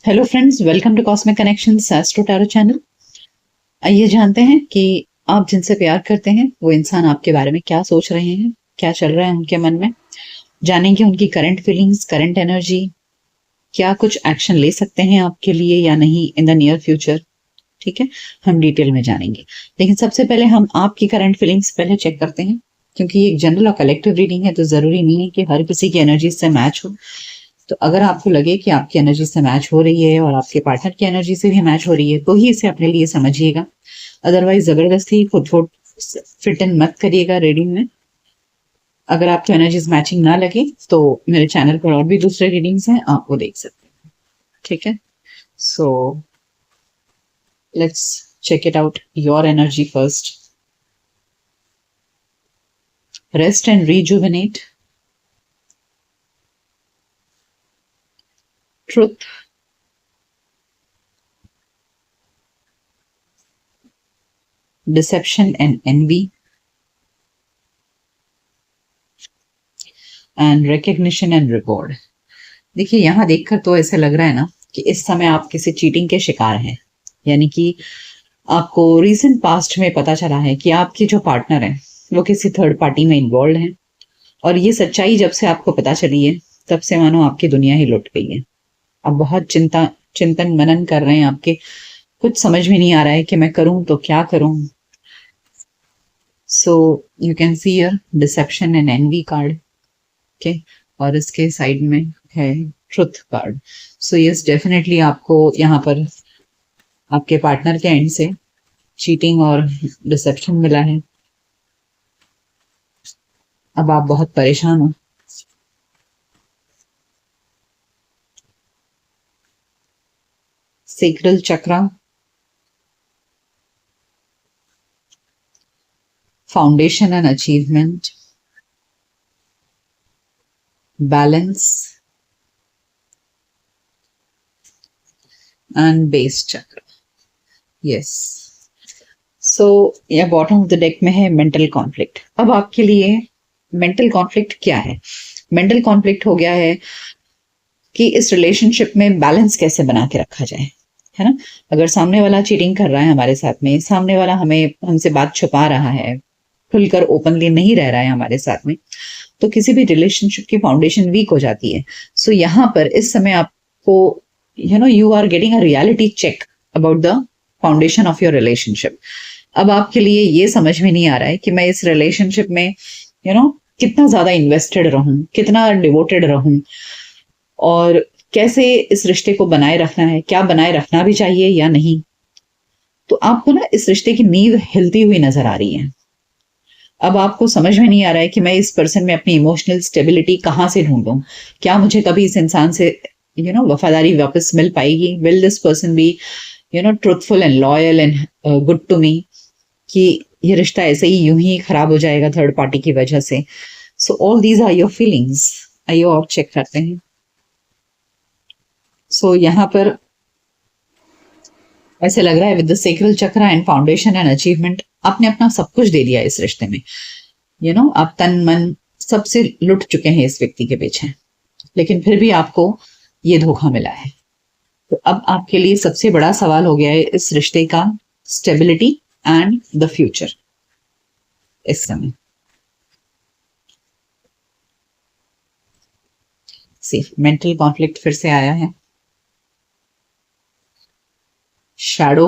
Hello friends, welcome to cosmic connections astro tarot channel. आइए जानते हैं कि आप जिनसे प्यार करते हैं वो इंसान आपके बारे में क्या सोच रहे हैं, क्या चल रहा है उनके मन में। जानेंगे उनकी करंट फीलिंग्स, करंट एनर्जी, क्या कुछ एक्शन ले सकते हैं आपके लिए या नहीं इन द नियर फ्यूचर। ठीक है, हम डिटेल में जानेंगे, लेकिन सबसे पहले हम आपकी करंट फीलिंग्स पहले चेक करते हैं, क्योंकि ये एक जनरल और कलेक्टिव रीडिंग है, तो जरूरी नहीं है कि हर किसी की एनर्जी से मैच हो। तो अगर आपको लगे कि आपकी एनर्जी से मैच हो रही है और आपके पार्टनर की एनर्जी से भी मैच हो रही है, तो ही इसे अपने लिए समझिएगा। अदरवाइज जबरदस्ती खुद को फिट इन मत करिएगा रीडिंग में। अगर आपकी एनर्जीज मैचिंग ना लगे तो मेरे चैनल पर और भी दूसरे रीडिंग्स हैं, आप वो देख सकते हैं। ठीक है, so let's check it out your energy first. Rest and rejuvenate, truth, deception and envy, and recognition and reward। देखिए, यहाँ देखकर तो ऐसे लग रहा है ना कि इस समय आप किसी चीटिंग के शिकार हैं। यानी कि आपको रीसेंट पास्ट में पता चला है कि आपके जो पार्टनर हैं वो किसी थर्ड पार्टी में इन्वॉल्व हैं, और ये सच्चाई जब से आपको पता चली है तब से मानो आपकी दुनिया ही लुट गई है। अब बहुत चिंतन मनन कर रहे हैं, आपके कुछ समझ में नहीं आ रहा है कि मैं करूं तो क्या करूं। So you can see your deception and envy card के, और इसके साइड में है truth card. So yes, definitely आपको यहाँ पर आपके पार्टनर के एंड से चीटिंग और डिसेप्शन मिला है। अब आप बहुत परेशान हो। Sacral chakra, foundation and achievement, balance and base चक्र। यस, सो या बॉटम ऑफ द डेक में है मेंटल कॉन्फ्लिक्ट। अब आपके लिए मेंटल कॉन्फ्लिक्ट क्या है? मेंटल कॉन्फ्लिक्ट हो गया है कि इस रिलेशनशिप में बैलेंस कैसे बना के रखा जाए, है ना। अगर सामने वाला चीटिंग कर रहा है हमारे साथ में, सामने वाला हमसे बात छुपा रहा है, खुलकर ओपनली नहीं रह रहा है हमारे साथ में, तो किसी भी रिलेशनशिप की फाउंडेशन वीक हो जाती है। सो यहाँ पर इस समय आपको you are getting a reality check about the foundation of your relationship. अब आपके लिए ये समझ में नहीं आ रहा है कि मैं इस रिलेशनशिप में कितना ज्यादा इन्वेस्टेड रहूं, कितना डिवोटेड रहूं, और कैसे इस रिश्ते को बनाए रखना है, क्या बनाए रखना भी चाहिए या नहीं। तो आपको ना इस रिश्ते की नींव हिलती हुई नजर आ रही है। अब आपको समझ में नहीं आ रहा है कि मैं इस पर्सन में अपनी इमोशनल स्टेबिलिटी कहाँ से ढूंढूं। क्या मुझे कभी इस इंसान से वफादारी वापस मिल पाएगी? Will this person be truthful and loyal and good to me, कि ये रिश्ता ऐसे ही यूं ही खराब हो जाएगा थर्ड पार्टी की वजह से। So all these are your feelings. आइए और चेक करते हैं। सो यहाँ पर ऐसे लग रहा है with the sacral chakra and foundation and achievement, आपने अपना सब कुछ दे दिया इस रिश्ते में। आप तन मन सबसे लुट चुके हैं इस व्यक्ति के पीछे, लेकिन फिर भी आपको ये धोखा मिला है। तो अब आपके लिए सबसे बड़ा सवाल हो गया है इस रिश्ते का स्टेबिलिटी एंड द फ्यूचर इस समय। मेंटल कॉन्फ्लिक्ट फिर से आया है। Shadow,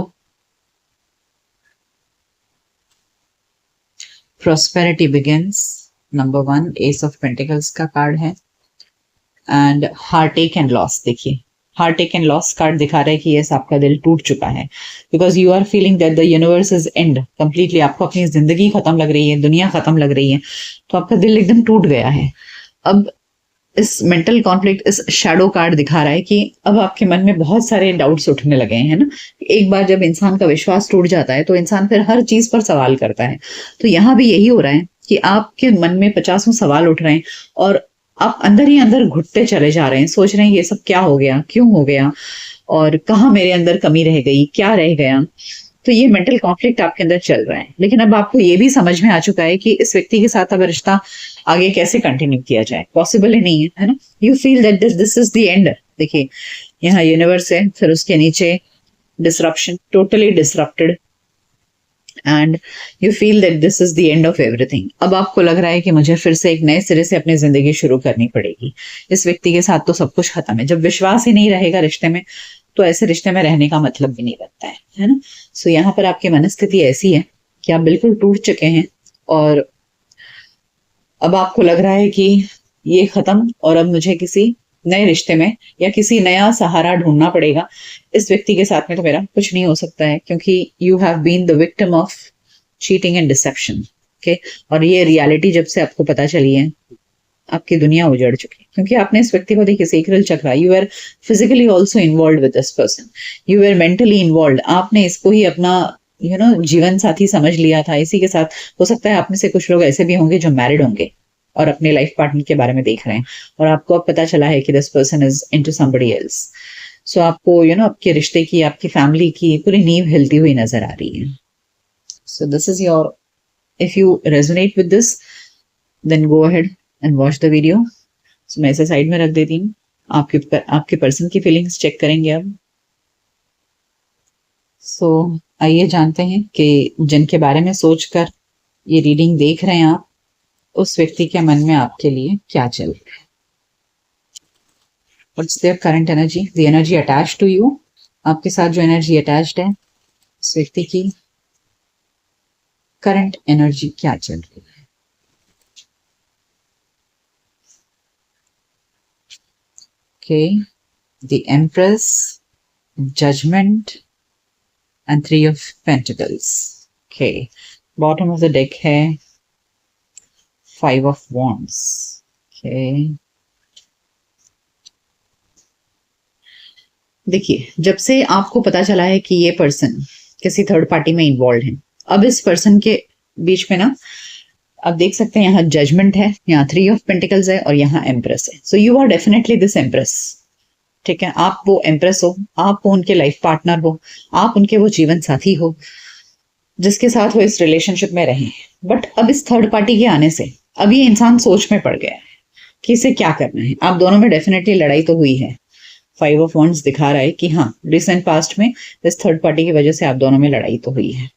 prosperity begins, number 1 S of pentacles का कार्ड है, एंड हार्ट-एच एंड लॉस। देखिए, हार्ट-एच एंड लॉस कार्ड दिखा रहा है कि यस, आपका दिल टूट चुका है, because you are feeling that the universe is end completely. आपको अपनी जिंदगी खत्म लग रही है, दुनिया खत्म लग रही है, तो आपका दिल एकदम टूट गया है। अब इस मेंटल कॉन्फ्लिक्ट, इस शैडो कार्ड दिखा रहा है कि अब आपके मन में बहुत सारे डाउट्स उठने लगे हैं, है ना। एक बार जब इंसान का विश्वास टूट जाता है तो इंसान फिर हर चीज पर सवाल करता है। तो यहाँ भी यही हो रहा है कि आपके मन में 50 सवाल उठ रहे हैं, और आप अंदर ही अंदर घुटते चले जा रहे हैं, सोच रहे हैं ये सब क्या हो गया, क्यों हो गया, और कहाँ मेरे अंदर कमी रह गई, क्या रह गया। तो ये मेंटल कॉन्फ्लिक्ट आपके अंदर चल रहा है। लेकिन अब आपको ये भी समझ में आ चुका है कि इस व्यक्ति के साथ अब रिश्ता आगे कैसे कंटिन्यू किया जाए, पॉसिबल ही नहीं है, है ना। You feel that this is the end. देखिए, यहाँ यूनिवर्स है, फिर उसके नीचे disruption, totally disrupted, and you feel that this is the end of everything. अब आपको लग रहा है कि मुझे फिर से एक नए सिरे से अपनी जिंदगी शुरू करनी पड़ेगी। इस व्यक्ति के साथ तो सब कुछ खत्म है। जब विश्वास ही नहीं रहेगा रिश्ते में, तो ऐसे रिश्ते में रहने का मतलब भी नहीं बनता है ना। सो यहाँ पर आपकी मनस्थिति ऐसी है कि आप बिल्कुल टूट चुके हैं, और अब आपको लग रहा है कि ये खत्म, और अब मुझे किसी नए रिश्ते में या किसी नया सहारा ढूंढना पड़ेगा। इस व्यक्ति के साथ में तो मेरा कुछ नहीं हो सकता है, क्योंकि you have been the victim of cheating and deception. Okay, और ये रियलिटी जब से आपको पता चली है, आपकी दुनिया उजड़ चुकी है, क्योंकि आपने इस व्यक्ति को देखिए sacral chakra, you are physically also involve with this person, you are mentally involve. आपने इसको ही अपना जीवन साथी समझ लिया था। इसी के साथ हो सकता है आप में से कुछ लोग ऐसे भी होंगे जो मैरिड होंगे और अपने लाइफ पार्टनर के बारे में देख रहे हैं, और आपको अब पता चला है कि this person is into somebody else. So आपको आपके रिश्ते की, आपकी फैमिली की पूरी नींव हिलती हुई नजर आ रही है। So this is your, if you resonate with this, then go ahead and watch the video. So मैं इसे साइड में रख देती हूँ। आपके पर्सन की फीलिंग्स चेक करेंगे अब। सो आइए जानते हैं कि जिनके बारे में सोचकर ये रीडिंग देख रहे हैं आप, उस व्यक्ति के मन में आपके लिए क्या चल रहा है। What's their current energy? The energy attached to you. आपके साथ जो एनर्जी अटैच्ड है, उस व्यक्ति की करंट एनर्जी क्या चल रही है। Okay, the Empress, Judgment, and Three of Pentacles. Okay, bottom of the deck है Five of Wands. Okay. देखिए, जब से आपको पता चला है कि ये पर्सन किसी थर्ड पार्टी में इन्वॉल्व है, अब इस पर्सन के बीच में ना, आप देख सकते हैं यहाँ जजमेंट है, यहाँ थ्री ऑफ पेंटिकल्स है, और यहाँ एम्प्रेस है। So you are definitely this empress. ठीक है, आप वो एम्प्रेस हो, आप वो उनके लाइफ पार्टनर हो, आप उनके वो जीवन साथी हो जिसके साथ वो इस रिलेशनशिप में रहे। बट अब इस थर्ड पार्टी के आने से अब ये इंसान सोच में पड़ गया है कि इसे क्या करना है। आप दोनों में डेफिनेटली लड़ाई तो हुई है। फाइव ऑफ वॉन्ड्स दिखा रहा है कि हाँ, रिसेंट पास्ट में इस थर्ड पार्टी की वजह से आप दोनों में लड़ाई तो हुई है।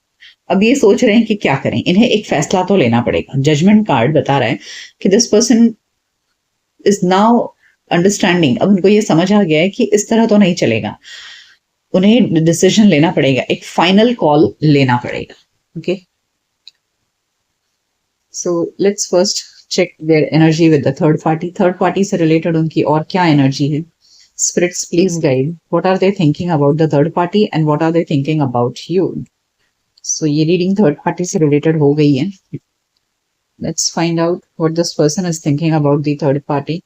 अब ये सोच रहे हैं कि क्या करें, इन्हें एक फैसला तो लेना पड़ेगा। जजमेंट कार्ड बता रहा है कि this person is now understanding. अब उनको ये समझ आ गया है कि इस तरह तो नहीं चलेगा, उन्हें डिसीजन लेना पड़ेगा, एक फाइनल कॉल लेना पड़ेगा। Okay, so let's first check their energy with the third party. Third party से रिलेटेड उनकी और क्या एनर्जी है। Spirits, please guide. What are they thinking about the third party and what are they thinking about you? So ये reading third party से related हो गई है। Let's find out what this person is thinking about the third party.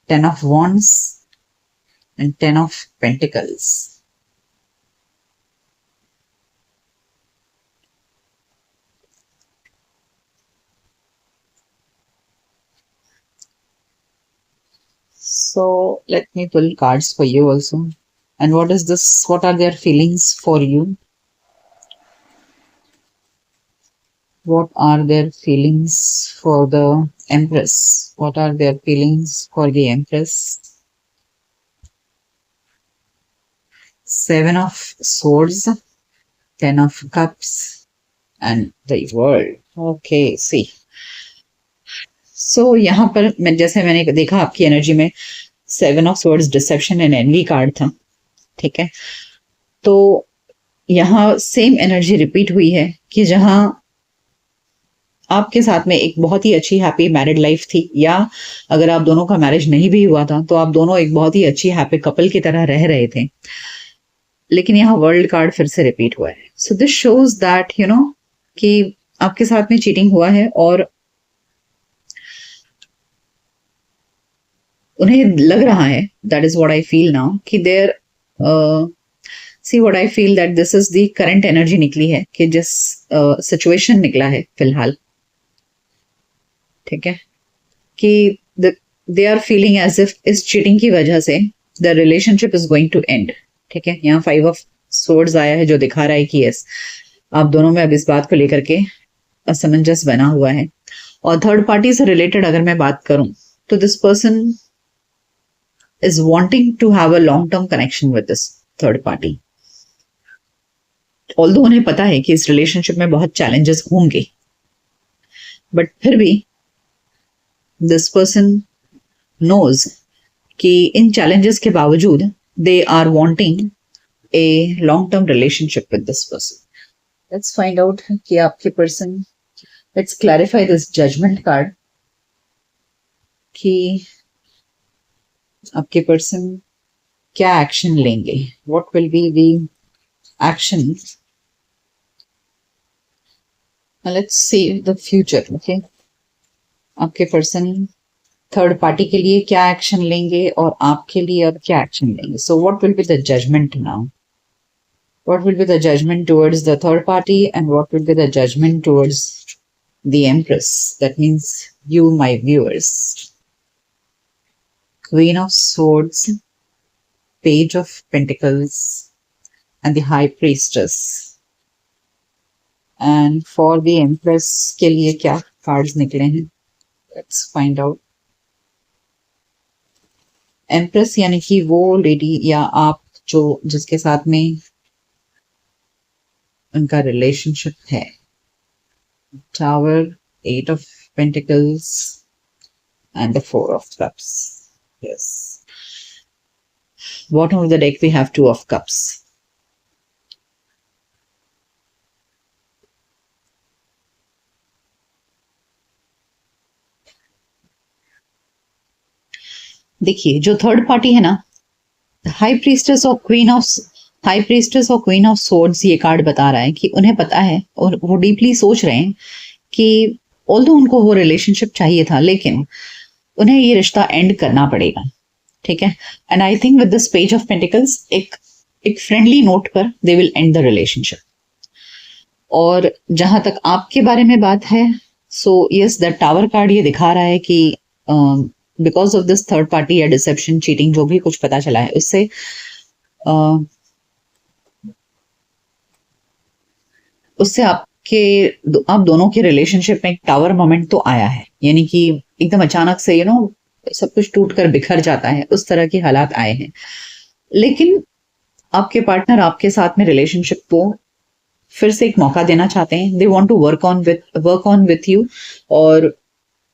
Ten of Wands and Ten of Pentacles. So let me pull cards for you also. And what is this? What are their feelings for you? What are their feelings for the Empress? What are their feelings for the Empress? Seven of Swords, Ten of Cups, and the World. Okay, see. सो यहाँ पर मैंने देखा आपकी energy में seven of swords, deception and envy card था। ठीक है, तो यहाँ सेम एनर्जी रिपीट हुई है कि जहां आपके साथ में एक बहुत ही अच्छी हैप्पी मैरिड लाइफ थी, या अगर आप दोनों का मैरिज नहीं भी हुआ था तो आप दोनों एक बहुत ही अच्छी हैप्पी कपल की तरह रह रहे थे, लेकिन यहाँ वर्ल्ड कार्ड फिर से रिपीट हुआ है। सो दिस शोज दैट कि आपके साथ में चीटिंग हुआ है, और उन्हें लग रहा है, that is what I feel now, कि there see what I feel that this is the current energy निकली है कि जिस सिचुएशन निकला है फिलहाल, ठीक है, कि they are feeling as if इस चीटिंग की वजह से the relationship is going to end. ठीक है, यहाँ फाइव ऑफ सोर्ड्स आया है जो दिखा रहा है कि यस, आप दोनों में अब इस बात को लेकर के असमंजस बना हुआ है, और थर्ड पार्टी से रिलेटेड अगर मैं बात करूं तो this person is wanting to have a long term connection with this third party. Although उन्हें पता है कि इस रिलेशनशिप में बहुत चैलेंजेस होंगे, बट फिर भी दिस पर्सन नोज कि इन चैलेंजेस के बावजूद they are wanting a long term relationship with this person. Let's find out कि आपके person, let's clarify this judgement card कि आपके पर्सन क्या एक्शन लेंगे, what will be the action. Let's see the future. Okay, आपके person third party के लिए क्या एक्शन लेंगे और आपके लिए अब क्या एक्शन लेंगे। So what will be the judgement now, what will be the judgment towards the third party and what will be the judgment towards the Empress? That means you, my viewers. Queen of Swords, Page of Pentacles, and the High Priestess. And for the Empress के लिए क्या cards निकले हैं? Let's find out. Empress यानी कि वो lady या आप जो जिसके साथ में उनका रिलेशनशिप है। Tower, 8 of Pentacles, and the 4 of Cups. Yes. Bottom of the deck we have 2 of Cups. देखिए जो थर्ड पार्टी है ना, हाई प्रीस्टेस और क्वीन ऑफ सोर्ड्स, ये कार्ड बता रहा है कि उन्हें पता है और वो डीपली सोच रहे हैं कि ऑल्दो उनको वो रिलेशनशिप चाहिए था लेकिन उन्हें ये रिश्ता एंड करना पड़ेगा। ठीक है, and I think with this page of pentacles एक फ्रेंडली नोट पर they will and the relationship. और जहां तक आपके बारे में बात है, so yes the tower card ये दिखा रहा है कि because of this third party या डिसेप्शन, चीटिंग, जो भी कुछ पता चला है उससे आप दोनों के रिलेशनशिप में एक टावर मोमेंट तो आया है, यानी कि एकदम अचानक से सब कुछ टूट कर बिखर जाता है, उस तरह के हालात आए हैं। लेकिन आपके पार्टनर आपके साथ में रिलेशनशिप को फिर से एक मौका देना चाहते हैं। They want to work on with you, और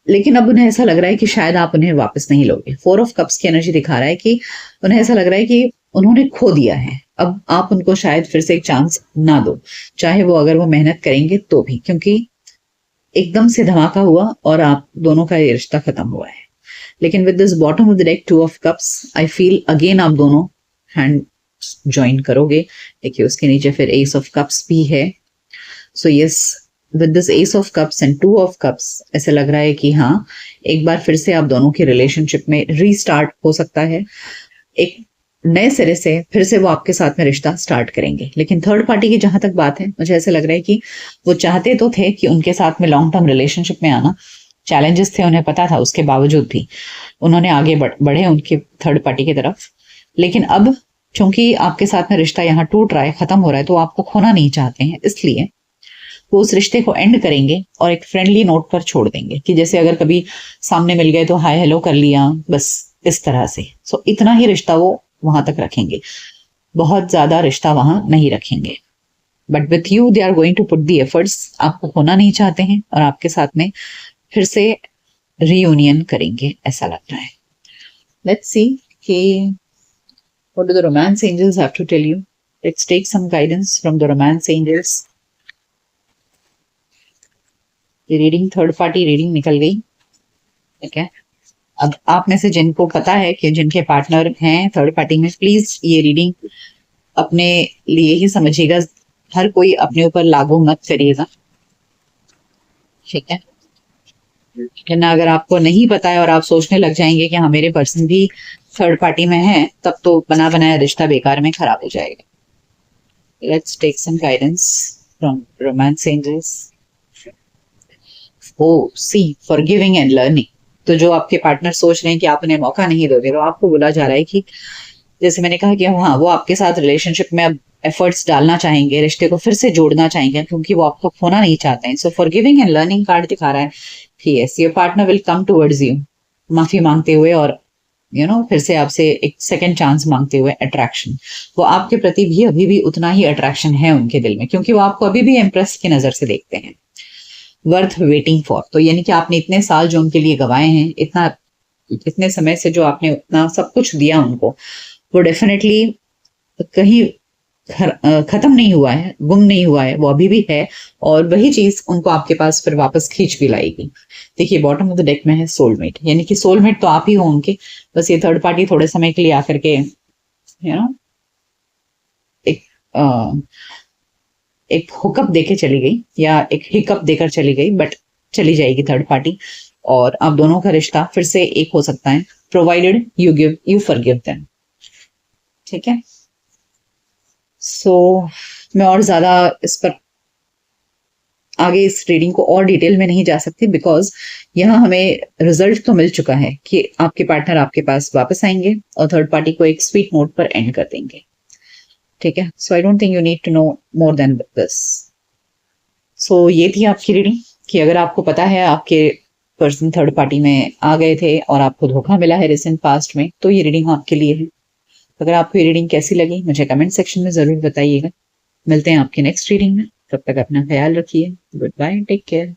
लेकिन अब उन्हें ऐसा लग रहा है कि शायद आप उन्हें वापस नहीं लोगे। 4 ऑफ कप्स की एनर्जी दिखा रहा है कि उन्हें ऐसा लग रहा है कि उन्होंने खो दिया है, अब आप उनको शायद फिर से एक चांस ना दो, चाहे वो अगर वो मेहनत करेंगे तो भी, क्योंकि एकदम से धमाका हुआ और आप दोनों का ये रिश्ता खत्म हुआ है। लेकिन with this bottom of the deck 2 of cups, I feel again आप दोनों हैंड ज्वाइन करोगे। देखिए उसके नीचे फिर एस ऑफ कप्स भी है। So yes, with this S of cups and 2 of cups ऐसे लग रहा है कि हाँ, एक बार फिर से आप दोनों की रिलेशनशिप में रीस्टार्ट हो सकता है, एक नए सिरे से फिर से वो आपके साथ में रिश्ता स्टार्ट करेंगे। लेकिन थर्ड पार्टी की जहां तक बात है, मुझे ऐसे लग रहा है कि वो चाहते तो थे कि उनके साथ में लॉन्ग टर्म रिलेशनशिप में आना, चैलेंजेस थे उन्हें पता था, उसके बावजूद भी उन्होंने आगे बढ़े उनके थर्ड पार्टी की तरफ। लेकिन अब चूंकि आपके साथ में रिश्ता यहाँ टूट रहा है, खत्म हो रहा है, तो आपको खोना नहीं चाहते हैं, इसलिए वो उस रिश्ते को एंड करेंगे और एक फ्रेंडली नोट पर छोड़ देंगे कि जैसे अगर कभी सामने मिल गए तो हाय हेलो कर लिया, बस इस तरह से। सो इतना ही रिश्ता वो वहां तक रखेंगे, बहुत ज्यादा रिश्ता वहां नहीं रखेंगे। But with you they are going to put the efforts, आपको खोना नहीं चाहते हैं और आपके साथ में फिर से रीयूनियन करेंगे, ऐसा लग रहा है। लेट्स सी कि what do the romance angels have to tell you. Let's take some guidance from the romance angels. ये रीडिंग थर्ड पार्टी रीडिंग निकल गई। ठीक है, अब आप में से जिनको पता है कि जिनके पार्टनर हैं थर्ड पार्टी में, प्लीज ये रीडिंग अपने लिए ही समझिएगा, हर कोई अपने ऊपर लागू मत करिएगा। ठीक है, लेकिन अगर आपको नहीं पता है और आप सोचने लग जाएंगे कि हाँ मेरे पर्सन भी थर्ड पार्टी में है, तब तो बना बनाया रिश्ता बेकार में खराब हो जाएगा। Let's take some guidance from romance angels. Oh see, forgiving and learning. तो जो आपके पार्टनर सोच रहे हैं कि आप उन्हें मौका नहीं दोगे, तो आपको बोला जा रहा है कि जैसे मैंने कहा कि हाँ, वो आपके साथ रिलेशनशिप में अब एफर्ट्स डालना चाहेंगे, रिश्ते को फिर से जोड़ना चाहेंगे, क्योंकि वो आपको खोना नहीं चाहते हैं। सो फॉरगिविंग एंड लर्निंग कार्ड दिखा रहा है yes, your partner will come towards you माफी मांगते हुए और फिर से आपसे एक सेकंड चांस मांगते हुए अट्रैक्शन। वो आपके प्रति भी अभी भी उतना ही अट्रैक्शन है उनके दिल में, क्योंकि वो आपको अभी भी इम्प्रेस की नजर से देखते हैं। वर्थ वेटिंग फॉर, तो यानी कि आपने इतने साल जो उनके लिए गवाए हैं, इतने समय से जो आपने उतना सब कुछ दिया उनको, वो डेफिनेटली कहीं खत्म नहीं हुआ है, गुम नहीं हुआ है, वो अभी भी है। और वही चीज उनको आपके पास फिर वापस खींच भी लाएगी। देखिए बॉटम ऑफ द डेक में है सोलमेट, यानी कि सोलमेट तो आप ही हो उनके, बस ये थर्ड पार्टी थोड़े समय के लिए आकर के एक एक हुकअप देके चली गई या एक हिकअप देकर चली गई, बट चली जाएगी थर्ड पार्टी और आप दोनों का रिश्ता फिर से एक हो सकता है, प्रोवाइडेड यू फॉरगिव देम। ठीक है, सो मैं और ज्यादा इस पर आगे इस रीडिंग को और डिटेल में नहीं जा सकती, बिकॉज यहाँ हमें रिजल्ट तो मिल चुका है कि आपके पार्टनर आपके पास वापस आएंगे और थर्ड पार्टी को एक स्वीट नोट पर एंड कर देंगे। ठीक है, so I don't think you need to know more than this. So ये थी आपकी रीडिंग कि अगर आपको पता है आपके पर्सन थर्ड पार्टी में आ गए थे और आपको धोखा मिला है रिसेंट पास्ट में, तो ये रीडिंग आपके लिए है। अगर आपको ये रीडिंग कैसी लगी मुझे कमेंट सेक्शन में जरूर बताइएगा। मिलते हैं आपकी नेक्स्ट रीडिंग में, तब तक अपना ख्याल रखिए। Good bye, take care.